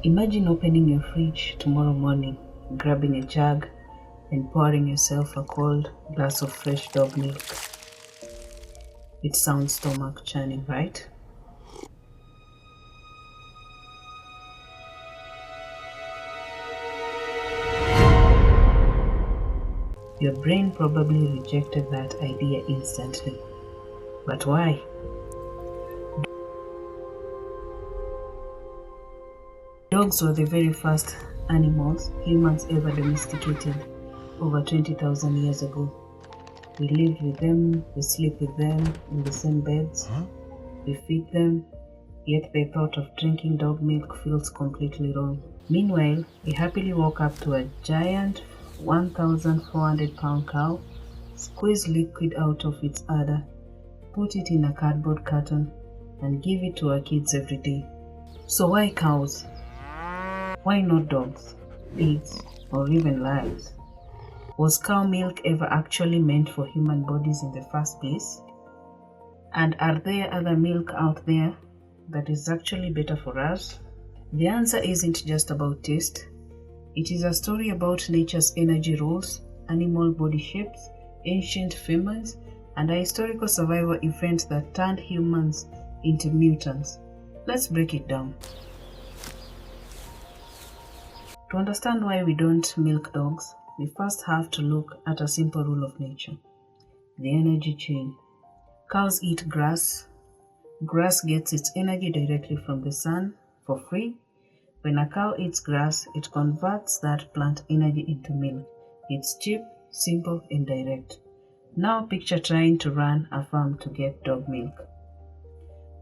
Imagine opening your fridge tomorrow morning, grabbing a jug, and pouring yourself a cold glass of fresh dog milk. It sounds stomach churning, right? Your brain probably rejected that idea instantly. But why? Dogs were the very first animals humans ever domesticated over 20,000 years ago. We lived with them, we sleep with them in the same beds, we feed them, yet the thought of drinking dog milk feels completely wrong. Meanwhile, we happily walk up to a giant 1,400-pound cow, squeeze liquid out of its udder, put it in a cardboard carton, and give it to our kids every day. So why cows? Why not dogs, pigs, or even lions? Was cow milk ever actually meant for human bodies in the first place? And are there other milk out there that is actually better for us? The answer isn't just about taste. It is a story about nature's energy rules, animal body shapes, ancient famines, and a historical survival event that turned humans into mutants. Let's break it down. To understand why we don't milk dogs, we first have to look at a simple rule of nature: the energy chain. Cows eat grass. Grass gets its energy directly from the sun for free. When a cow eats grass, it converts that plant energy into milk. It's cheap, simple, and direct. Now picture trying to run a farm to get dog milk.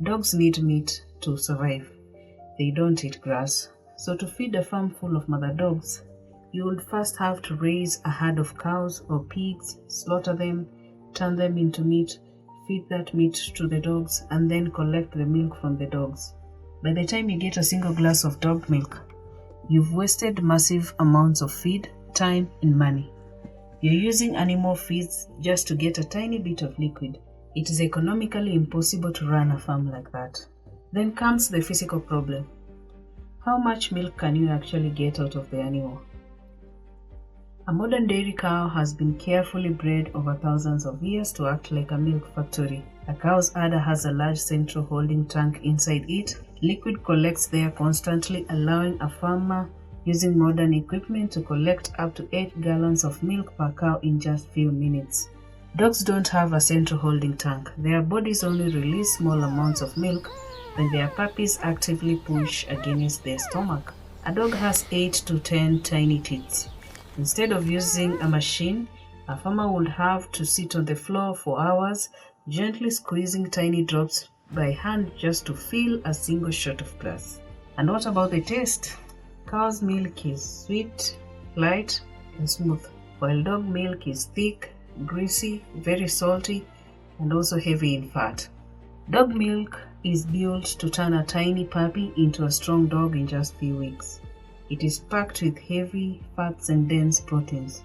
Dogs need meat to survive. They don't eat grass. So to feed a farm full of mother dogs, you would first have to raise a herd of cows or pigs, slaughter them, turn them into meat, feed that meat to the dogs, and then collect the milk from the dogs. By the time you get a single glass of dog milk, you've wasted massive amounts of feed, time, and money. You're using animal feeds just to get a tiny bit of liquid. It is economically impossible to run a farm like that. Then comes the physical problem. How much milk can you actually get out of the animal? A modern dairy cow has been carefully bred over thousands of years to act like a milk factory. A cow's udder has a large central holding tank inside it. Liquid collects there constantly, allowing a farmer using modern equipment to collect up to 8 gallons of milk per cow in just few minutes. Dogs don't have a central holding tank. Their bodies only release small amounts of milk when their puppies actively push against their stomach. A dog has 8 to 10 tiny teats. Instead of using a machine, a farmer would have to sit on the floor for hours, gently squeezing tiny drops by hand just to fill a single shot of grass. And what about the taste? Cow's milk is sweet, light, and smooth, while dog milk is thick, greasy, very salty, and also heavy in fat. Dog milk is built to turn a tiny puppy into a strong dog in just few weeks. It is packed with heavy fats and dense proteins.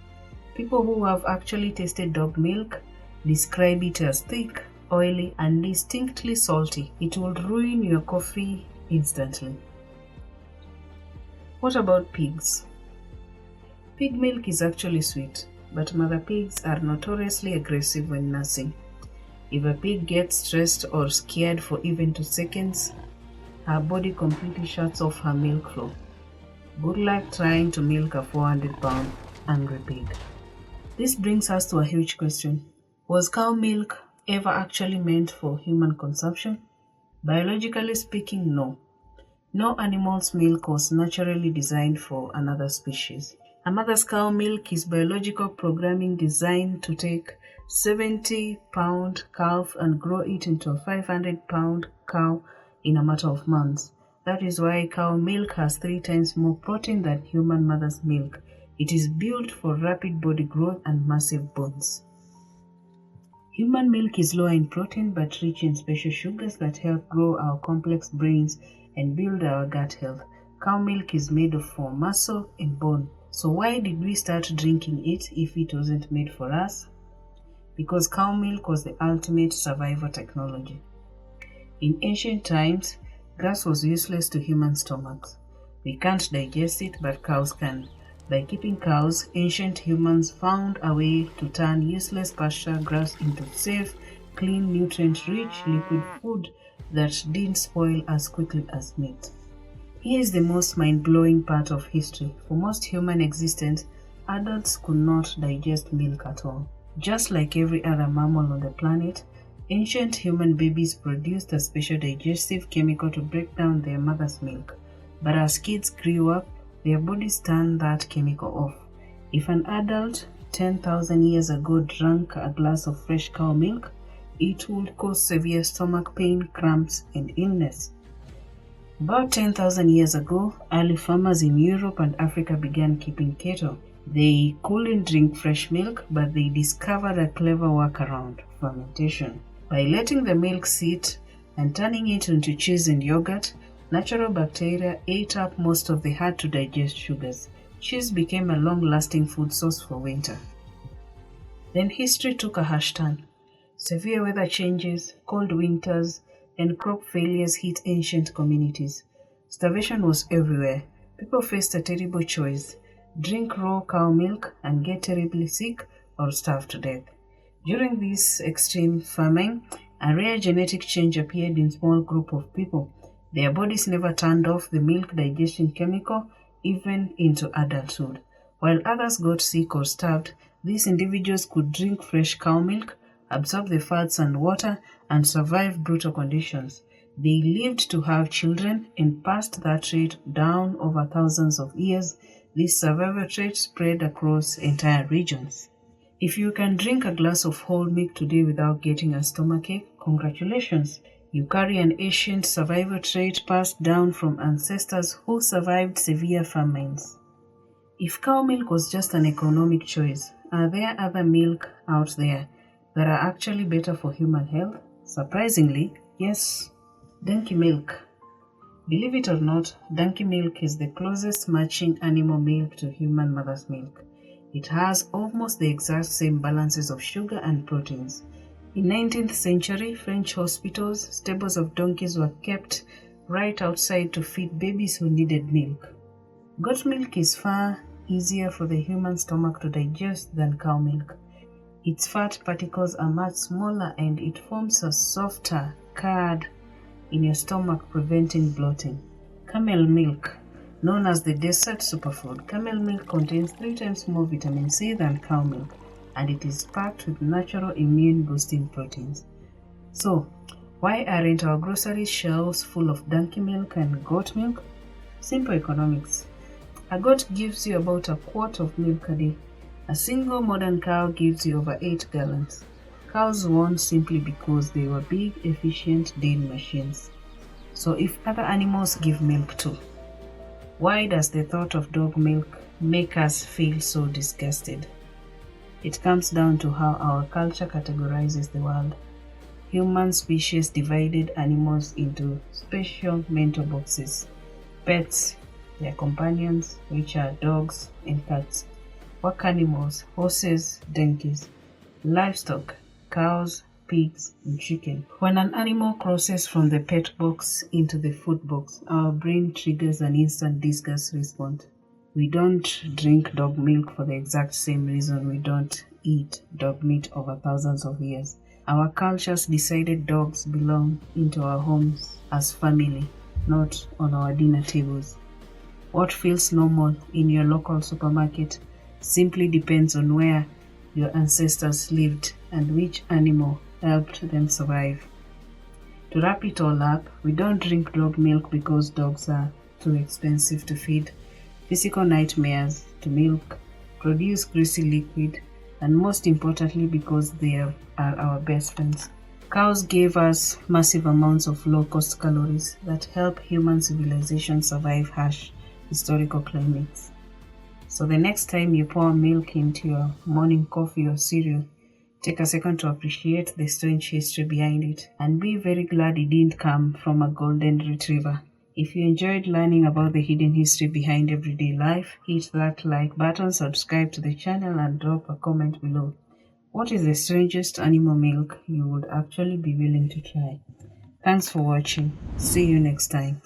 People who have actually tasted dog milk describe it as thick, oily, and distinctly salty. It will ruin your coffee instantly. What about pigs? Pig milk is actually sweet, but mother pigs are notoriously aggressive when nursing. If a pig gets stressed or scared for even 2 seconds, her body completely shuts off her milk flow. Good luck trying to milk a 400-pound angry pig. This brings us to a huge question. Was cow milk ever actually meant for human consumption? Biologically speaking, no. No animal's milk was naturally designed for another species. A mother's cow milk is biological programming designed to take 70-pound calf and grow it into a 500-pound cow in a matter of months. That is why cow milk has 3 times more protein than human mother's milk. It is built for rapid body growth and massive bones. Human milk is low in protein but rich in special sugars that help grow our complex brains and build our gut health. Cow milk is made of muscle and bone. So why did we start drinking it if it wasn't made for us? Because cow milk was the ultimate survival technology. In ancient times, grass was useless to human stomachs. We can't digest it, but cows can. By keeping cows, ancient humans found a way to turn useless pasture grass into safe, clean, nutrient-rich liquid food that didn't spoil as quickly as meat. Here is the most mind-blowing part of history. For most human existence, adults could not digest milk at all. Just like every other mammal on the planet, ancient human babies produced a special digestive chemical to break down their mother's milk. But as kids grew up, their bodies turned that chemical off. If an adult 10,000 years ago drank a glass of fresh cow milk, it would cause severe stomach pain, cramps, and illness. About 10,000 years ago, early farmers in Europe and Africa began keeping cattle. They couldn't drink fresh milk, but they discovered a clever workaround: fermentation. By letting the milk sit and turning it into cheese and yogurt, natural bacteria ate up most of the hard-to-digest sugars. Cheese became a long-lasting food source for winter. Then history took a harsh turn. Severe weather changes, cold winters, and crop failures hit ancient communities. Starvation was everywhere. People faced a terrible choice: drink raw cow milk and get terribly sick, or starve to death. During this extreme famine, a rare genetic change appeared in a small group of people. Their bodies never turned off the milk digestion chemical, even into adulthood. While others got sick or starved, these individuals could drink fresh cow milk, absorb the fats and water, and survive brutal conditions. They lived to have children and passed that trait down over thousands of years. This survival trait spread across entire regions. If you can drink a glass of whole milk today without getting a stomachache, congratulations! You carry an ancient survival trait passed down from ancestors who survived severe famines. If cow milk was just an economic choice, are there other milk out there that are actually better for human health? Surprisingly, yes. Donkey milk. Believe it or not, donkey milk is the closest matching animal milk to human mother's milk. It has almost the exact same balances of sugar and proteins. In 19th century, French hospitals, stables of donkeys were kept right outside to feed babies who needed milk. Goat milk is far easier for the human stomach to digest than cow milk. Its fat particles are much smaller and it forms a softer curd in your stomach, preventing bloating. Camel milk, known as the desert superfood. Camel milk contains 3 times more vitamin C than cow milk, and it is packed with natural immune-boosting proteins. So, why aren't our grocery shelves full of donkey milk and goat milk? Simple economics. A goat gives you about a quart of milk a day. A single modern cow gives you over 8 gallons. Cows won simply because they were big, efficient dairy machines. So if other animals give milk too, why does the thought of dog milk make us feel so disgusted? It comes down to how our culture categorizes the world. Human species divided animals into special mental boxes. Pets, their companions, which are dogs and cats. Work animals, horses, donkeys. Livestock, cows, pigs, and chicken. When an animal crosses from the pet box into the food box, our brain triggers an instant disgust response. We don't drink dog milk for the exact same reason we don't eat dog meat over thousands of years. Our cultures decided dogs belong into our homes as family, not on our dinner tables. What feels normal in your local supermarket simply depends on where your ancestors lived and which animal helped them survive. To wrap it all up, we don't drink dog milk because dogs are too expensive to feed, physical nightmares to milk, produce greasy liquid, and most importantly because they are our best friends. Cows gave us massive amounts of low-cost calories that help human civilization survive harsh historical climates. So the next time you pour milk into your morning coffee or cereal, take a second to appreciate the strange history behind it and be very glad it didn't come from a golden retriever. If you enjoyed learning about the hidden history behind everyday life, hit that like button, subscribe to the channel, and drop a comment below. What is the strangest animal milk you would actually be willing to try? Thanks for watching. See you next time.